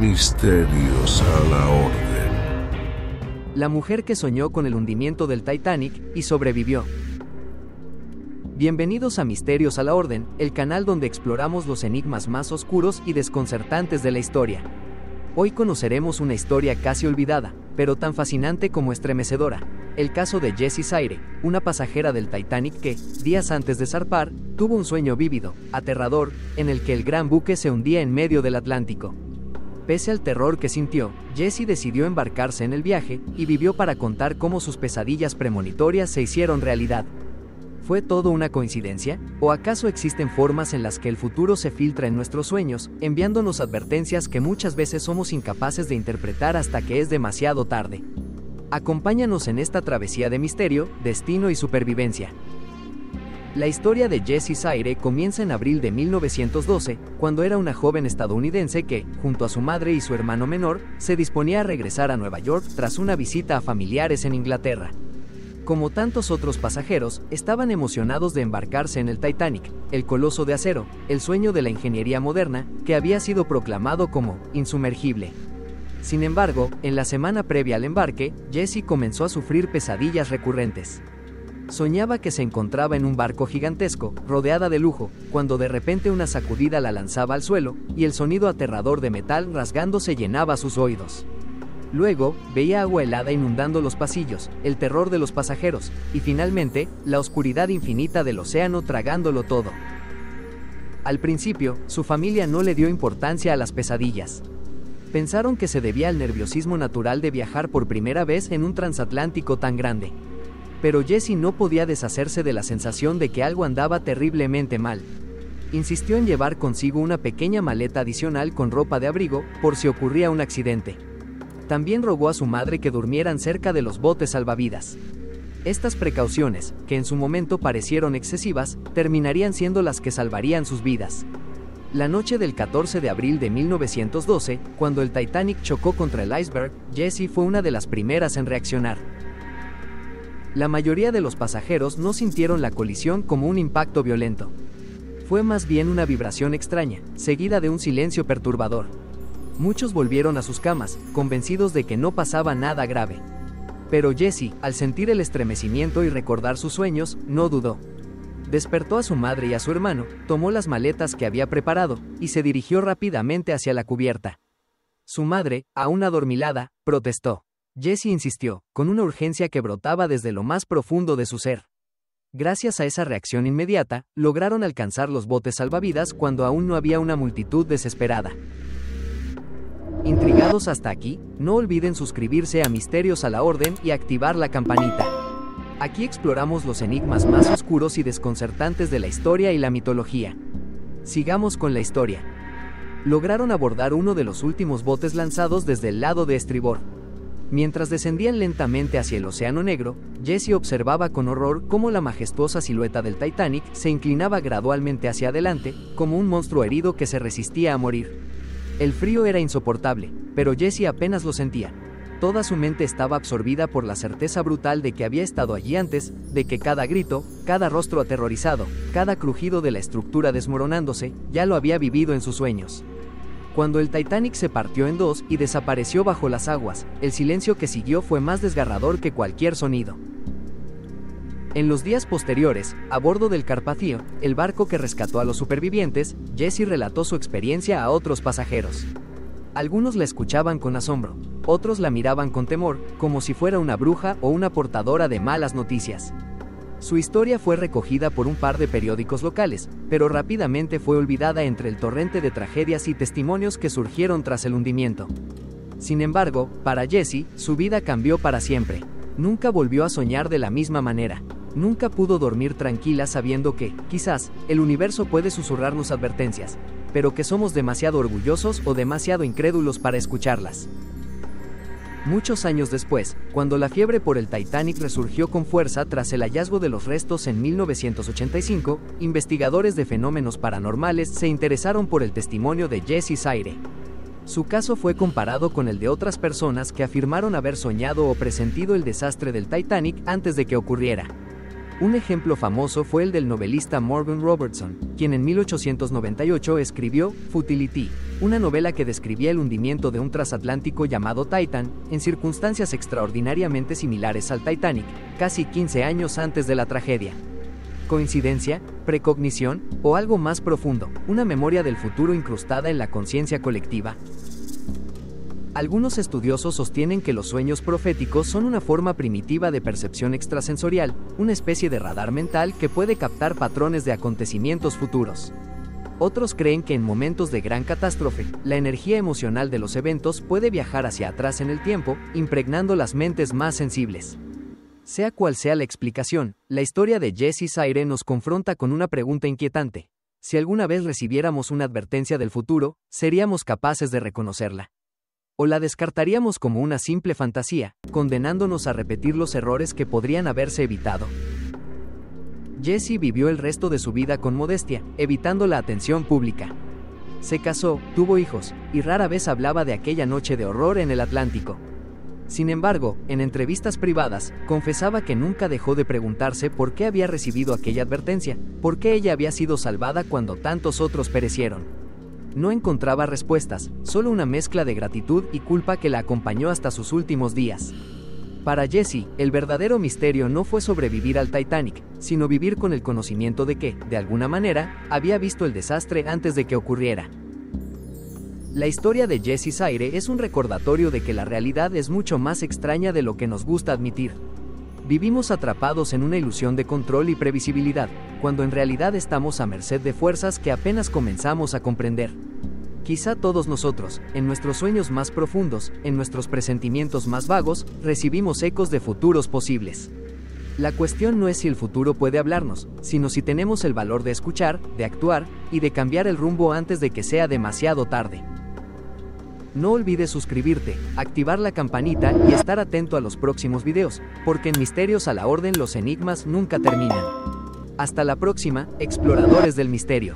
Misterios a la Orden. La mujer que soñó con el hundimiento del Titanic y sobrevivió. Bienvenidos a Misterios a la Orden, el canal donde exploramos los enigmas más oscuros y desconcertantes de la historia. Hoy conoceremos una historia casi olvidada, pero tan fascinante como estremecedora. El caso de Jessie Zaire, una pasajera del Titanic que, días antes de zarpar, tuvo un sueño vívido, aterrador, en el que el gran buque se hundía en medio del Atlántico. Pese al terror que sintió, Jessie decidió embarcarse en el viaje y vivió para contar cómo sus pesadillas premonitorias se hicieron realidad. ¿Fue todo una coincidencia? ¿O acaso existen formas en las que el futuro se filtra en nuestros sueños, enviándonos advertencias que muchas veces somos incapaces de interpretar hasta que es demasiado tarde? Acompáñanos en esta travesía de misterio, destino y supervivencia. La historia de Jessie Zaire comienza en abril de 1912, cuando era una joven estadounidense que, junto a su madre y su hermano menor, se disponía a regresar a Nueva York tras una visita a familiares en Inglaterra. Como tantos otros pasajeros, estaban emocionados de embarcarse en el Titanic, el coloso de acero, el sueño de la ingeniería moderna, que había sido proclamado como insumergible. Sin embargo, en la semana previa al embarque, Jessie comenzó a sufrir pesadillas recurrentes. Soñaba que se encontraba en un barco gigantesco, rodeada de lujo, cuando de repente una sacudida la lanzaba al suelo, y el sonido aterrador de metal rasgándose llenaba sus oídos. Luego, veía agua helada inundando los pasillos, el terror de los pasajeros, y finalmente, la oscuridad infinita del océano tragándolo todo. Al principio, su familia no le dio importancia a las pesadillas. Pensaron que se debía al nerviosismo natural de viajar por primera vez en un transatlántico tan grande. Pero Jessie no podía deshacerse de la sensación de que algo andaba terriblemente mal. Insistió en llevar consigo una pequeña maleta adicional con ropa de abrigo, por si ocurría un accidente. También rogó a su madre que durmieran cerca de los botes salvavidas. Estas precauciones, que en su momento parecieron excesivas, terminarían siendo las que salvarían sus vidas. La noche del 14 de abril de 1912, cuando el Titanic chocó contra el iceberg, Jessie fue una de las primeras en reaccionar. La mayoría de los pasajeros no sintieron la colisión como un impacto violento. Fue más bien una vibración extraña, seguida de un silencio perturbador. Muchos volvieron a sus camas, convencidos de que no pasaba nada grave. Pero Jessie, al sentir el estremecimiento y recordar sus sueños, no dudó. Despertó a su madre y a su hermano, tomó las maletas que había preparado, y se dirigió rápidamente hacia la cubierta. Su madre, aún adormilada, protestó. Jessie insistió, con una urgencia que brotaba desde lo más profundo de su ser. Gracias a esa reacción inmediata, lograron alcanzar los botes salvavidas cuando aún no había una multitud desesperada. ¿Intrigados hasta aquí? No olviden suscribirse a Misterios a la Orden y activar la campanita. Aquí exploramos los enigmas más oscuros y desconcertantes de la historia y la mitología. Sigamos con la historia. Lograron abordar uno de los últimos botes lanzados desde el lado de estribor. Mientras descendían lentamente hacia el Océano Negro, Jessie observaba con horror cómo la majestuosa silueta del Titanic se inclinaba gradualmente hacia adelante, como un monstruo herido que se resistía a morir. El frío era insoportable, pero Jessie apenas lo sentía. Toda su mente estaba absorbida por la certeza brutal de que había estado allí antes, de que cada grito, cada rostro aterrorizado, cada crujido de la estructura desmoronándose, ya lo había vivido en sus sueños. Cuando el Titanic se partió en dos y desapareció bajo las aguas, el silencio que siguió fue más desgarrador que cualquier sonido. En los días posteriores, a bordo del Carpathia, el barco que rescató a los supervivientes, Jessie relató su experiencia a otros pasajeros. Algunos la escuchaban con asombro, otros la miraban con temor, como si fuera una bruja o una portadora de malas noticias. Su historia fue recogida por un par de periódicos locales, pero rápidamente fue olvidada entre el torrente de tragedias y testimonios que surgieron tras el hundimiento. Sin embargo, para Jessie, su vida cambió para siempre. Nunca volvió a soñar de la misma manera. Nunca pudo dormir tranquila sabiendo que, quizás, el universo puede susurrarnos advertencias, pero que somos demasiado orgullosos o demasiado incrédulos para escucharlas. Muchos años después, cuando la fiebre por el Titanic resurgió con fuerza tras el hallazgo de los restos en 1985, investigadores de fenómenos paranormales se interesaron por el testimonio de Jessie Zaire. Su caso fue comparado con el de otras personas que afirmaron haber soñado o presentido el desastre del Titanic antes de que ocurriera. Un ejemplo famoso fue el del novelista Morgan Robertson, quien en 1898 escribió Futility, una novela que describía el hundimiento de un transatlántico llamado Titan, en circunstancias extraordinariamente similares al Titanic, casi 15 años antes de la tragedia. ¿Coincidencia, precognición o algo más profundo, una memoria del futuro incrustada en la conciencia colectiva? Algunos estudiosos sostienen que los sueños proféticos son una forma primitiva de percepción extrasensorial, una especie de radar mental que puede captar patrones de acontecimientos futuros. Otros creen que en momentos de gran catástrofe, la energía emocional de los eventos puede viajar hacia atrás en el tiempo, impregnando las mentes más sensibles. Sea cual sea la explicación, la historia de Jesse Zaire nos confronta con una pregunta inquietante. Si alguna vez recibiéramos una advertencia del futuro, ¿seríamos capaces de reconocerla? ¿O la descartaríamos como una simple fantasía, condenándonos a repetir los errores que podrían haberse evitado? Jesse vivió el resto de su vida con modestia, evitando la atención pública. Se casó, tuvo hijos, y rara vez hablaba de aquella noche de horror en el Atlántico. Sin embargo, en entrevistas privadas, confesaba que nunca dejó de preguntarse por qué había recibido aquella advertencia, por qué ella había sido salvada cuando tantos otros perecieron. No encontraba respuestas, solo una mezcla de gratitud y culpa que la acompañó hasta sus últimos días. Para Jesse, el verdadero misterio no fue sobrevivir al Titanic, sino vivir con el conocimiento de que, de alguna manera, había visto el desastre antes de que ocurriera. La historia de Jesse Zaire es un recordatorio de que la realidad es mucho más extraña de lo que nos gusta admitir. Vivimos atrapados en una ilusión de control y previsibilidad, cuando en realidad estamos a merced de fuerzas que apenas comenzamos a comprender. Quizá todos nosotros, en nuestros sueños más profundos, en nuestros presentimientos más vagos, recibimos ecos de futuros posibles. La cuestión no es si el futuro puede hablarnos, sino si tenemos el valor de escuchar, de actuar, y de cambiar el rumbo antes de que sea demasiado tarde. No olvides suscribirte, activar la campanita y estar atento a los próximos videos, porque en Misterios a la Orden los enigmas nunca terminan. Hasta la próxima, exploradores del misterio.